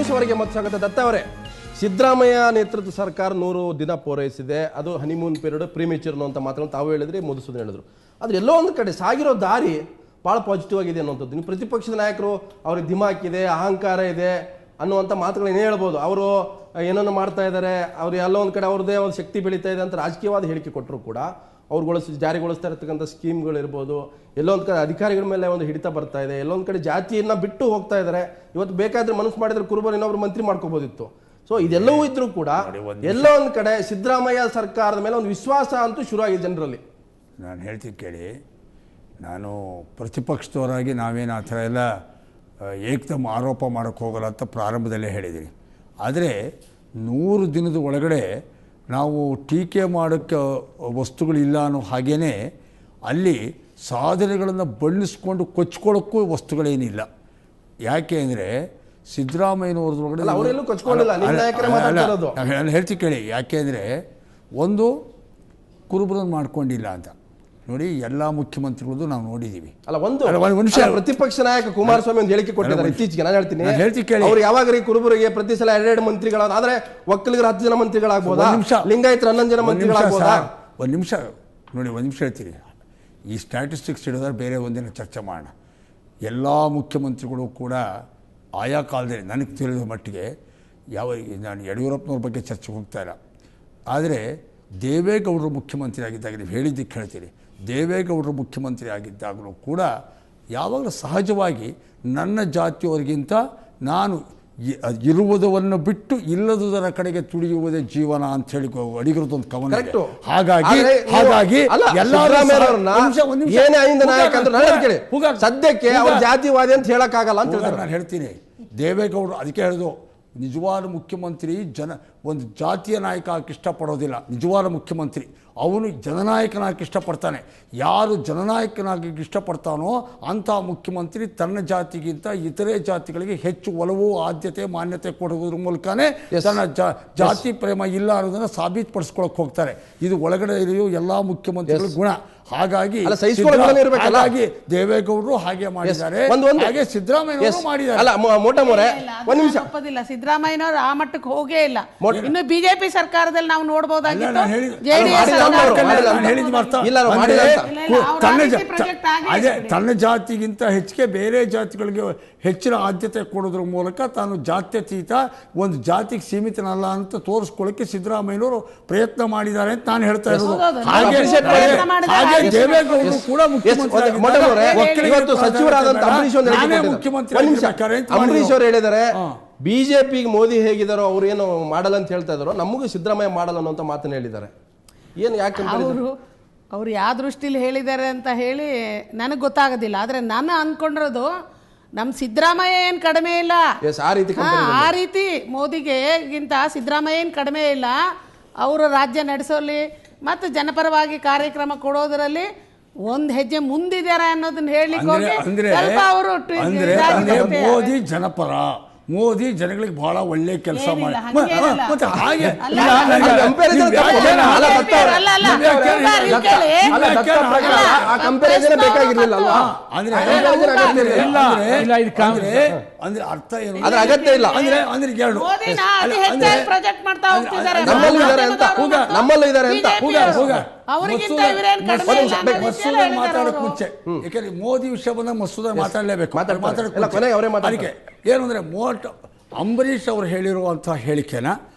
ನ್ಯೂಸ್ವರೆಗೆ ಮತ್ತು ಸ್ವಾಗತ. ದತ್ತ ಅವರೇ, ಸಿದ್ದರಾಮಯ್ಯ ನೇತೃತ್ವದ ಸರ್ಕಾರ 100 ದಿನ ಪೂರೈಸಿದೆ. ಅದು ಹನಿಮೂನ್ ಪೀರಿಯಡ್ ಪ್ರೀಮೇಚರ್ ಅಂತ ಮಾತನ್ನು ತಾವು ಹೇಳಿದ್ರಿ, ಮಧುಸೂದನ್ ಹೇಳಿದ್ರು. ಆದರೆ ಎಲ್ಲೋ ಒಂದು ಕಡೆ ಸಾಗಿರೋ ದಾರಿ ಭಾಳ ಪಾಸಿಟಿವ್ ಆಗಿದೆ ಅನ್ನುವಂಥದ್ದು. ನೀವು ಪ್ರತಿಪಕ್ಷದ ನಾಯಕರು ಅವ್ರಿಗೆ ದಿಮಾಕ್ ಇದೆ, ಅಹಂಕಾರ ಇದೆ ಅನ್ನುವಂಥ ಮಾತುಗಳನ್ನ ಹೇಳ್ಬೋದು. ಅವರು ಏನನ್ನು ಮಾಡ್ತಾ ಇದ್ದಾರೆ, ಅವ್ರು ಎಲ್ಲೋ ಒಂದು ಕಡೆ ಅವ್ರದ್ದೇ ಒಂದು ಶಕ್ತಿ ಬೆಳೀತಾ ಇದೆ ಅಂತ ರಾಜಕೀಯವಾದ ಹೇಳಿಕೆ ಕೊಟ್ಟರು ಕೂಡ ಅವ್ರು ಜಾರಿಗೊಳಿಸ್ತಾ ಇರ್ತಕ್ಕಂಥ ಸ್ಕೀಮ್ಗಳಿರ್ಬೋದು, ಎಲ್ಲೋ ಒಂದು ಕಡೆ ಅಧಿಕಾರಿಗಳ ಮೇಲೆ ಒಂದು ಹಿಡಿತ ಬರ್ತಾ ಇದೆ, ಎಲ್ಲೊಂದು ಕಡೆ ಜಾತಿಯನ್ನು ಬಿಟ್ಟು ಹೋಗ್ತಾ ಇದ್ದಾರೆ. ಇವತ್ತು ಬೇಕಾದ್ರೆ ಮನಸ್ಸು ಮಾಡಿದ್ರೆ ಕುರುಬರು ಇನ್ನೊಬ್ರು ಮಂತ್ರಿ ಮಾಡ್ಕೋಬೋದಿತ್ತು. ಸೊ ಇದೆಲ್ಲವೂ ಇದ್ರೂ ಕೂಡ ಎಲ್ಲೋ ಒಂದು ಕಡೆ ಸಿದ್ದರಾಮಯ್ಯ ಸರ್ಕಾರದ ಮೇಲೆ ಒಂದು ವಿಶ್ವಾಸ ಅಂತೂ ಶುರುವಾಗಿದೆ ಜನರಲ್ಲಿ. ನಾನು ಹೇಳ್ತೀನಿ ಕೇಳಿ, ನಾನು ಪ್ರತಿಪಕ್ಷದವರಾಗಿ ನಾವೇನು ಆ ಥರ ಎಲ್ಲ ಏಕದಮ್ ಆರೋಪ ಮಾಡೋಕ್ಕೆ ಹೋಗಲ್ಲ ಅಂತ ಪ್ರಾರಂಭದಲ್ಲೇ ಹೇಳಿದ್ದೀನಿ. ಆದರೆ 100 ದಿನದ ಒಳಗಡೆ ನಾವು ಟೀಕೆ ಮಾಡೋಕ್ಕೆ ವಸ್ತುಗಳಿಲ್ಲ ಅನ್ನೋ ಹಾಗೇ ಅಲ್ಲಿ ಸಾಧನೆಗಳನ್ನು ಬಣ್ಣಿಸ್ಕೊಂಡು ಕೊಚ್ಕೊಳ್ಳೋಕ್ಕೂ ವಸ್ತುಗಳೇನಿಲ್ಲ. ಯಾಕೆ ಅಂದರೆ ಸಿದ್ದರಾಮಯ್ಯನವ್ರದೊಳಗಡೆ ನಾನು ಹೇಳ್ತೀನಿ ಕೇಳಿ, ಯಾಕೆ ಅಂದರೆ ಒಂದು ಕುರುಬರನ್ನು ಮಾಡ್ಕೊಂಡಿಲ್ಲ ಅಂತ ನೋಡಿ, ಎಲ್ಲ ಮುಖ್ಯಮಂತ್ರಿಗಳದ್ದು ನಾವು ನೋಡಿದ್ದೀವಿ. ಪ್ರತಿಪಕ್ಷ ನಾಯಕ ಕುಮಾರಸ್ವಾಮಿ ಒಂದು ಹೇಳಿಕೆ ಕೊಟ್ಟಿದ್ದಾರೆ ಇತ್ತೀಚೆಗೆ. ನಾನು ಹೇಳ್ತೀನಿ ಕೇಳಿ, ಅವ್ರು ಯಾವಾಗ ಕುರುಬರಿಗೆ ಪ್ರತಿ ಸಲ 2 ಮಂತ್ರಿಗಳಾದ, ಆದ್ರೆ ಒಕ್ಕಲಿಗರು 10 ಜನ ಮಂತ್ರಿಗಳಾಗ್ಬೋದಾ, ಲಿಂಗಾಯತರು 11 ಜನ ಮಂತ್ರಿಗಳಾಗ್ಬೋದಾ? ಒಂದು ನಿಮಿಷ ನೋಡಿ, ಒಂದು ನಿಮಿಷ ಹೇಳ್ತೀನಿ. ಈ ಸ್ಟ್ಯಾಟಿಸ್ಟಿಕ್ಸ್ ಹಿಡಿದ್ರೆ ಬೇರೆ ಒಂದಿನ ಚರ್ಚೆ ಮಾಡೋಣ. ಎಲ್ಲ ಮುಖ್ಯಮಂತ್ರಿಗಳು ಕೂಡ ಆಯಾ ಕಾಲದಲ್ಲಿ ನನಗೆ ತಿಳಿದ ಮಟ್ಟಿಗೆ ನಾನು ಯಡಿಯೂರಪ್ಪನವ್ರ ಬಗ್ಗೆ ಚರ್ಚೆ ಹೋಗ್ತಾ ಇಲ್ಲ. ಆದರೆ ದೇವೇಗೌಡರು ಮುಖ್ಯಮಂತ್ರಿ ಆಗಿದ್ದಾಗ ನೀವು ಹೇಳಿದ್ದಕ್ಕೆ ಹೇಳ್ತೀರಿ, ದೇವೇಗೌಡರು ಮುಖ್ಯಮಂತ್ರಿ ಆಗಿದ್ದಾಗಲೂ ಕೂಡ ಯಾವಾಗಲೂ ಸಹಜವಾಗಿ ನನ್ನ ಜಾತಿಯವರಿಗಿಂತ ನಾನು ಇರುವುದನ್ನು ಬಿಟ್ಟು ಇಲ್ಲದುದರ ಕಡೆಗೆ ತುಳಿಯುವುದೇ ಜೀವನ ಅಂತ ಹೇಳಿ ಅಡಿಗರದೊಂದು ಕವನ. ಹಾಗಾಗಿ ಸದ್ಯಕ್ಕೆ ಜಾತಿವಾದಿ ಅಂತ ಹೇಳಕ್ಕಾಗಲ್ಲ ಅಂತ ನಾನು ಹೇಳ್ತೀನಿ. ದೇವೇಗೌಡರು ಅದಕ್ಕೆ ಹೇಳಿದ್ರು, ನಿಜವಾದ ಮುಖ್ಯಮಂತ್ರಿ ಒಂದು ಜಾತಿಯ ನಾಯಕ ಆಗಕ್ಕೆ ಇಷ್ಟಪಡೋದಿಲ್ಲ. ನಿಜವಾದ ಮುಖ್ಯಮಂತ್ರಿ ಅವನು ಜನನಾಯಕನಾಗಿ ಇಷ್ಟಪಡ್ತಾನೆ. ಯಾರು ಜನನಾಯಕನಾಗಿ ಇಷ್ಟಪಡ್ತಾನೋ ಅಂಥ ಮುಖ್ಯಮಂತ್ರಿ ತನ್ನ ಜಾತಿಗಿಂತ ಇತರೆ ಜಾತಿಗಳಿಗೆ ಹೆಚ್ಚು ಒಲವು, ಆದ್ಯತೆ, ಮಾನ್ಯತೆ ಕೊಡುವುದ್ರ ಮೂಲಕನೇ ತನ್ನ ಜಾತಿ ಪ್ರೇಮ ಇಲ್ಲ ಅನ್ನೋದನ್ನು ಸಾಬೀತುಪಡಿಸ್ಕೊಳಕ್ಕೆ ಹೋಗ್ತಾರೆ. ಇದು ಒಳಗಡೆ ಇರೋ ಎಲ್ಲ ಮುಖ್ಯಮಂತ್ರಿಗಳ ಗುಣ. ಹಾಗಾಗಿ ದೇವೇಗೌಡರು ಹಾಗೆ ಮಾಡಿದ್ದಾರೆ, ಹಾಗೆ ಸಿದ್ದರಾಮಯ್ಯ ಮಾಡಿದ್ದಾರೆ. ಸಿದ್ದರಾಮಯ್ಯನವರು ಆ ಮಟ್ಟಕ್ಕೆ ಹೋಗೇ ಇಲ್ಲ. ಇನ್ನು ಬಿಜೆಪಿ ಸರ್ಕಾರದಲ್ಲಿ ನಾವು ನೋಡಬಹುದಾಗಿತ್ತು. ತನ್ನ ಜಾತಿಗಿಂತ ಹೆಚ್ಚಿಗೆ ಬೇರೆ ಜಾತಿಗಳಿಗೆ ಹೆಚ್ಚಿನ ಆದ್ಯತೆ ಕೊಡೋದ್ರ ಮೂಲಕ ತಾನು ಜಾತ್ಯತೀತ ಒಂದು ಜಾತಿಗೆ ಸೀಮಿತನಲ್ಲ ಅಂತ ತೋರಿಸ್ಕೊಳ್ಳಕ್ಕೆ ಸಿದ್ದರಾಮಯ್ಯನವರು ಪ್ರಯತ್ನ ಮಾಡಿದ್ದಾರೆ ಅಂತ ನಾನು ಹೇಳ್ತಾ ಇರೋದು. ಹಾಗೆ ದೇವೇಗೌಡರು ಕೂಡ ಅಂಬರೀಶ್ ಅವರು ಹೇಳಿದ್ದಾರೆ, ಬಿಜೆಪಿಗೆ ಮೋದಿ ಹೇಗಿದ್ದಾರೋ ಅವ್ರು ಏನು ಮಾಡಲ್ಲ ಅಂತ ಹೇಳ್ತಾ ಇದಾರೋ, ನಮಗೂ ಸಿದ್ದರಾಮಯ್ಯ ಮಾಡಲ್ಲ ಅನ್ನೋ ಮಾತನ್ನ ಹೇಳಿದ್ದಾರೆ. ಏನು ಯಾಕೆ ಅವ್ರು ಯಾವ ದೃಷ್ಟಿಲಿ ಹೇಳಿದ್ದಾರೆ ಅಂತ ಹೇಳಿ ನನಗೆ ಗೊತ್ತಾಗೋದಿಲ್ಲ. ಆದರೆ ನಾನು ಅಂದ್ಕೊಂಡಿರೋದು ನಮ್ಮ ಸಿದ್ದರಾಮಯ್ಯ ಏನು ಕಡಿಮೆ ಇಲ್ಲ, ಆ ರೀತಿ ಮೋದಿಗೆಗಿಂತ ಸಿದ್ದರಾಮಯ್ಯ ಏನು ಕಡಿಮೆ ಇಲ್ಲ. ಅವರು ರಾಜ್ಯ ನಡೆಸೋಲಿ ಮತ್ತು ಜನಪರವಾಗಿ ಕಾರ್ಯಕ್ರಮ ಕೊಡೋದರಲ್ಲಿ ಒಂದು ಹೆಜ್ಜೆ ಮುಂದಿದ್ದಾರೆ ಅನ್ನೋದನ್ನ ಹೇಳಲಿಕ್ಕೆ ಅವರು ಮೋದಿ ಜನಪರ, ಮೋದಿ ಜನಗಳಿಗೆ ಬಹಳ ಒಳ್ಳೆ ಕೆಲಸ ಮಾಡಿ ಮತ್ತೆ ಹಾಗೆ ಅಂದ್ರೆ ಅರ್ಥ ಏನು, ಅಗತ್ಯ ಇಲ್ಲ ಅಂದ್ರೆ ನಮ್ಮಲ್ಲೂ ಇದ್ದಾರೆ ಅಂತ ಮಾತಾಡೋಕೆ ಮುಂಚೆ, ಯಾಕಂದ್ರೆ ಮೋದಿ ವಿಷಯ ಬಂದಾಗ ಮಸೂದ ಮಾತಾಡಲೇಬೇಕು. ಅದಕ್ಕೆ ಏನು ಅಂದರೆ ಅಂಬರೀಷ್ ಅವರು ಹೇಳಿರುವಂಥ ಹೇಳಿಕೆನ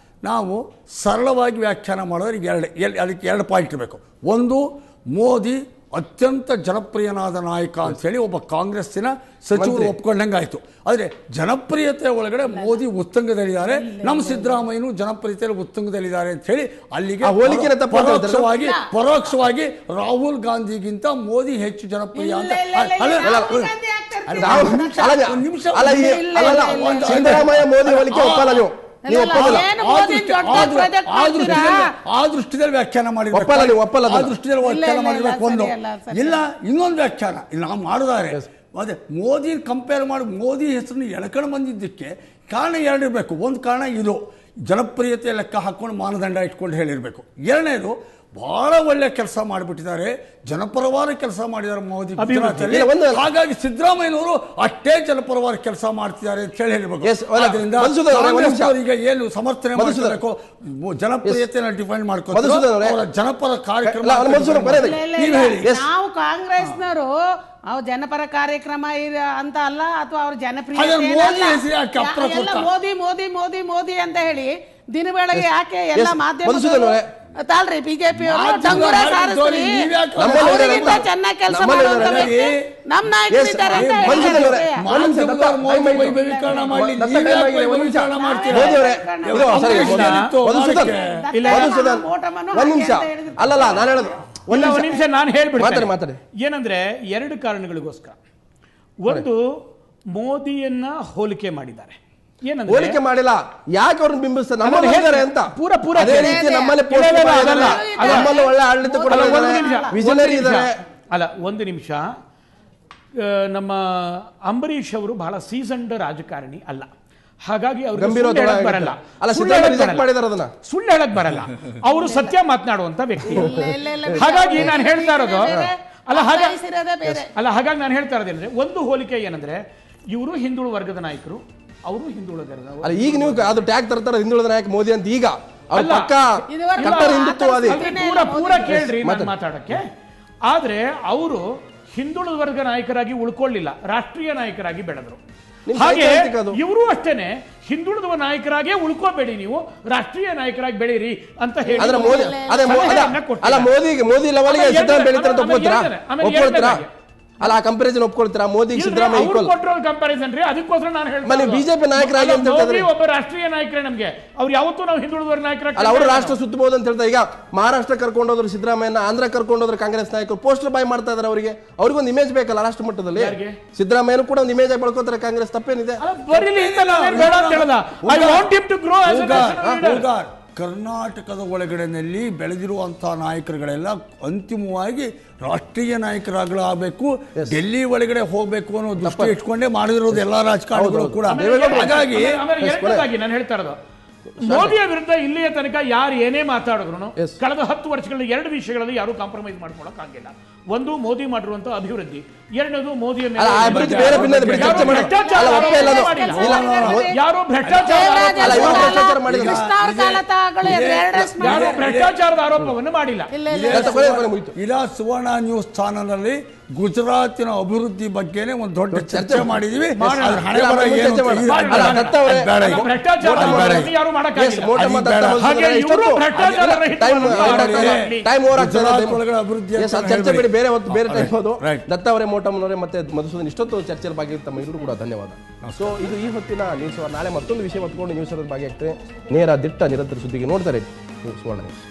ನಾವು ಸರಳವಾಗಿ ವ್ಯಾಖ್ಯಾನ ಮಾಡೋರಿಗೆ ಅದಕ್ಕೆ 2 ಪಾಯಿಂಟ್ ಇರಬೇಕು. ಒಂದು, ಮೋದಿ ಅತ್ಯಂತ ಜನಪ್ರಿಯನಾದ ನಾಯಕ ಅಂಥೇಳಿ ಒಬ್ಬ ಕಾಂಗ್ರೆಸ್ಸಿನ ಸಚಿವರು ಒಪ್ಕೊಂಡಂಗೆ ಆಯಿತು. ಆದರೆ ಜನಪ್ರಿಯತೆ ಒಳಗಡೆ ಮೋದಿ ಉತ್ತುಂಗದಲ್ಲಿದ್ದಾರೆ, ನಮ್ಮ ಸಿದ್ದರಾಮಯ್ಯನು ಜನಪ್ರಿಯತೆಯಲ್ಲಿ ಉತ್ತುಂಗದಲ್ಲಿದ್ದಾರೆ ಅಂತ ಹೇಳಿ ಅಲ್ಲಿಗೆ ಪರೋಕ್ಷವಾಗಿ ರಾಹುಲ್ ಗಾಂಧಿಗಿಂತ ಮೋದಿ ಹೆಚ್ಚು ಜನಪ್ರಿಯ ಅಂತ ಆ ದೃಷ್ಟಿಯಲ್ಲಿ ವ್ಯಾಖ್ಯಾನ ಮಾಡಿರ್ಬೇಕು. ಒಂದು ಇಲ್ಲ, ಇನ್ನೊಂದು ವ್ಯಾಖ್ಯಾನ ನಾವು ಮಾಡಿದ್ದಾರೆ. ಅದೇ ಮೋದಿ ಕಂಪೇರ್ ಮಾಡಿ ಮೋದಿ ಹೆಸರನ್ನು ಎಳ್ಕೊಂಡು ಬಂದಿದ್ದಕ್ಕೆ ಕಾರಣ 2 ಇರಬೇಕು. ಒಂದು ಕಾರಣ ಇದು ಜನಪ್ರಿಯತೆ ಲೆಕ್ಕ ಹಾಕೊಂಡು ಮಾನದಂಡ ಇಟ್ಕೊಂಡು ಹೇಳಿರಬೇಕು. ಎರಡನೇದು ಬಹಳ ಒಳ್ಳೆ ಕೆಲಸ ಮಾಡಿಬಿಟ್ಟಿದ್ದಾರೆ, ಜನಪರವಾದ ಕೆಲಸ ಮಾಡಿದ್ದಾರೆ ಮೋದಿ ಅಭಿವೃದ್ಧಿ. ಗುಜರಾತಲ್ಲಿ. ಹಾಗಾಗಿ ಸಿದ್ದರಾಮಯ್ಯನವರು ಅಷ್ಟೇ ಜನಪರವಾದ ಕೆಲಸ ಮಾಡ್ತಿದ್ದಾರೆ ಅಂತ ಹೇಳಬೇಕು. ಅದರಿಂದ ಕಾಂಗ್ರೆಸ್ನವರಿಗೆ ಏನು ಸಮರ್ಥನೆ ಮಾಡಬೇಕು, ಜನಪ್ರಿಯತೆಯನ್ನು ಡಿಫೈನ್ ಮಾಡ್ಕೋತಾರೆ, ಜನಪರ ಕಾರ್ಯಕ್ರಮ ನೀವು ಹೇಳಿ. ನಾವು ಕಾಂಗ್ರೆಸ್ನವರು ಅವ್ ಜನಪರ ಕಾರ್ಯಕ್ರಮ ಅಂತ ಅಲ್ಲ, ಅಥವಾ ಅವ್ರ ಜನಪ್ರಿಯ ಮೋದಿ ಮೋದಿ ಮೋದಿ ಮೋದಿ ಅಂತ ಹೇಳಿ ದಿನ ಬೆಳಗ್ಗೆ ಯಾಕೆ ಎಲ್ಲ ಮಾಧ್ಯಮ ತಾಳ್ರಿ ಬಿಜೆಪಿ ಚೆನ್ನಾಗಿ ಕೆಲಸ ನಮ್ ನಾಯಕರಿದ್ದಾರೆ ಅಂತ ಅಲ್ಲಲ್ಲ ನಾನು ಹೇಳೋದು ಒಂದು ನಿಮಿಷ ನಾನು ಹೇಳ್ಬಿಡ್ತೇನೆ. ಏನಂದ್ರೆ 2 ಕಾರಣಗಳಿಗೋಸ್ಕರ. ಒಂದು, ಮೋದಿಯನ್ನ ಹೋಲಿಕೆ ಮಾಡಿದ್ದಾರೆ. ಹೋಲಿಕೆ ಮಾಡಿಲ್ಲ, ಯಾಕೆ ಅವ್ರನ್ನ ಬಿಂಬಿಸ್ತಾರೆ ನಮ್ಮಲ್ಲಿ ಹೇಳ್ತಾರೆ ಅಂತ. ಪೂರ ಅದೇ ರೀತಿ ನಮ್ಮಲ್ಲಿ ನಮ್ಮಲ್ಲಿ ಒಳ್ಳೆ ಆಡಳಿತ ಕೂಡ ವಿಷನರಿ ಇದ್ದಾರೆ. ಅಲ್ಲ, ಒಂದು ನಿಮಿಷ. ನಮ್ಮ ಅಂಬರೀಷ್ ಅವರು ಬಹಳ ಸೀಸನ್ಡ್ ರಾಜಕಾರಣಿ ಅಲ್ಲ, ಹಾಗಾಗಿ ಅವ್ರು ಬರಲ್ಲ, ಸುಳ್ಳು ಹೇಳಕ್ ಬರಲ್ಲ. ಅವರು ಸತ್ಯ ಮಾತನಾಡುವಂತ ವ್ಯಕ್ತಿ. ಹಾಗಾಗಿ ನಾನು ಹೇಳ್ತಾ ಇರೋದು ಹಾಗಾಗಿ ನಾನು ಹೇಳ್ತಾ ಇರೋದೇನಂದ್ರೆ, ಒಂದು ಹೋಲಿಕೆ ಏನಂದ್ರೆ, ಇವರು ಹಿಂದುಳಿದ ವರ್ಗದ ನಾಯಕರು, ಅವರು ಹಿಂದುಳಿದ ವರ್ಗದ. ಈಗ ನೀವು ಅದು ಟ್ಯಾಗ್ ತರ್ತಾರೆ ಹಿಂದುಳಿದ ನಾಯಕ ಮೋದಿ ಅಂತ. ಈಗ ಪೂರ ಕೇಳ್ರಿ ಮಾತಾಡಕ್ಕೆ. ಆದ್ರೆ ಅವರು ಹಿಂದುಳಿದ ವರ್ಗ ನಾಯಕರಾಗಿ ಉಳ್ಕೊಳ್ಳಿಲ್ಲ, ರಾಷ್ಟ್ರೀಯ ನಾಯಕರಾಗಿ ಬೆಳೆದ್ರು. ಹಾಗೆ ಇವರು ಅಷ್ಟೇನೆ ಹಿಂದುಳಿದ ನಾಯಕರಾಗೇ ಉಳ್ಕೋಬೇಡಿ, ನೀವು ರಾಷ್ಟ್ರೀಯ ನಾಯಕರಾಗಿ ಬೆಳೀರಿ ಅಂತ ಹೇಳಿ. ಮೋದಿ ಲೆವೆಲ್ಗೆ ಒಪ್ಕೊಳ್ತೀರಾ? ಅಲ್ಲ, ಆ ಕಂಪಾರಿಸನ್ ಒಪ್ಕೊಳ್ತೀರಾ? ಮೋದಿ ಸಿದ್ದರಾಮಯ್ಯ ಕಂಪಾರಿಸನ್ ರೀ. ಅದಕ್ಕೋಸ್ಕರ ನಾನು ಹೇಳ್ತೀನಿ, ಬಿಜೆಪಿ ನಾಯಕರಾಗಿ ಒಬ್ಬ ರಾಷ್ಟ್ರೀಯ ನಾಯಕರೇ ನಮ್ಗೆ. ಅವ್ರು ಯಾವತ್ತೂ ನಾವು ಹಿಂದುಳಿದ ನಾಯಕರಾಗಿ ಅಲ್ಲ, ಅವರು ರಾಷ್ಟ್ರ ಸುತ್ತಬಹುದು ಅಂತ ಹೇಳ್ತಾರೆ. ಈಗ ಮಹಾರಾಷ್ಟ್ರ ಕರ್ಕೊಂಡೋದ್ರು ಸಿದ್ದರಾಮಯ್ಯನ, ಆಂಧ್ರ ಕರ್ಕೊಂಡೋದ್ರು ಕಾಂಗ್ರೆಸ್ ನಾಯಕರು ಪೋಸ್ಟರ್ ಬಾಯ್ ಮಾಡ್ತಾ ಇದಾರೆ. ಅವ್ರಿಗೊಂದು ಇಮೇಜ್ ಬೇಕಲ್ಲ ರಾಷ್ಟ್ರ ಮಟ್ಟದಲ್ಲಿ. ಸಿದ್ದರಾಮಯ್ಯನು ಕೂಡ ಒಂದು ಇಮೇಜ್ ಆಗಿ ಬೆಳ್ಕೋತಾರೆ ಕಾಂಗ್ರೆಸ್. ತಪ್ಪೇನಿದೆ? ಕರ್ನಾಟಕದ ಒಳಗಡೆನಲ್ಲಿ ಬೆಳೆದಿರುವಂತಹ ನಾಯಕರುಗಳೆಲ್ಲ ಅಂತಿಮವಾಗಿ ರಾಷ್ಟ್ರೀಯ ನಾಯಕರಾಗಬೇಕು, ಡೆಲ್ಲಿ ಒಳಗಡೆ ಹೋಗ್ಬೇಕು ಅನ್ನೋ ದೃಷ್ಟಿ ಇಟ್ಕೊಂಡೇ ಮಾಡಿರೋದು ಎಲ್ಲಾ ರಾಜಕಾರಣಿಗಳು ಕೂಡ. ಹಾಗಾಗಿ ನಾನು ಹೇಳ್ತಾ ಇರೋದು, ಮೋದಿಯ ವಿರುದ್ಧ ಇಲ್ಲಿಯ ತನಕ ಯಾರು ಏನೇ ಮಾತಾಡಿದ್ರು ಕಳೆದ 10 ವರ್ಷಗಳಲ್ಲಿ 2 ವಿಷಯಗಳಲ್ಲಿ ಯಾರು ಕಾಂಪ್ರಮೈಸ್ ಮಾಡ್ಕೊಳಕ್ ಆಗಿಲ್ಲ. ಒಂದು, ಮೋದಿ ಮಾಡಿರುವಂತಹ ಅಭಿವೃದ್ಧಿ. ಎರಡನೇದು, ಮೋದಿಯ ಮೇಲೆ ಯಾರು ಭ್ರಷ್ಟಾಚಾರದ ಆರೋಪವನ್ನು ಮಾಡಿಲ್ಲ. ಇಲ್ಲ, ಸುವರ್ಣ ನ್ಯೂಸ್ ಚಾನಲ್ನಲ್ಲಿ ಗುಜರಾತಿನ ಅಭಿವೃದ್ಧಿ ಬಗ್ಗೆನೇ ಒಂದು ದೊಡ್ಡ ಚರ್ಚೆ ಮಾಡಿದೀವಿ. ದತ್ತ ಅವರೇ, ಮೋಟಮ್ಮನವರೇ ಮತ್ತೆ ಮಧುಸೂದನ್, ಇಷ್ಟೊತ್ತು ಚರ್ಚೆಯಲ್ಲಿ ಭಾಗಿಯಾಗಿ ತಮ್ಮ ಇವರು ಕೂಡ ಧನ್ಯವಾದ. ಸೊ ಇದು ಈ ಹೊತ್ತಿನ ನ್ಯೂಸ್ ಅವರ್. ನಾಳೆ ಮತ್ತೊಂದು ವಿಷಯ ಹೊತ್ಕೊಂಡು ನ್ಯೂಸ್ ಅವರ್ ಭಾಗಿಯಾಗ್ತದೆ. ನೇರ ದಿಟ್ಟ ನಿರಂತರ ಸುದ್ದಿಗೆ ನೋಡ್ತಾರೆ ಸುವರ್ಣ ನ್ಯೂಸ್.